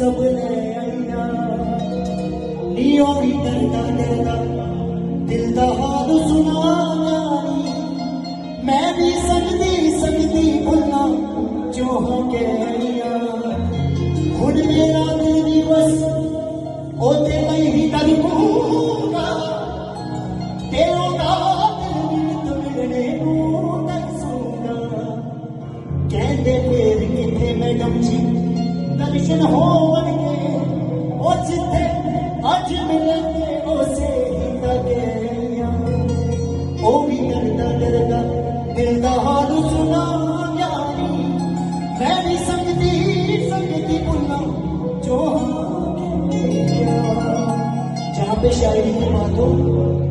सब ले आईया नीओ भी डरदा डरदा दिल दा हाल सुना जानी मैं भी सकदी भुलना जो हो के आईया खुद मेरा दिल भी बस ओते नहीं तड़पूगा तेरो दा दिल तुमने तरसूगा कहते फिर किथे मैडम जी दर्शन होवन के ओ जिथे अज मिलते उसे ही तगेया ओ भी डरदा डरदा दिल दा हाल सुना यानी मैं भी सकदी भुलना जो जहाँ पे शायरी की बात हो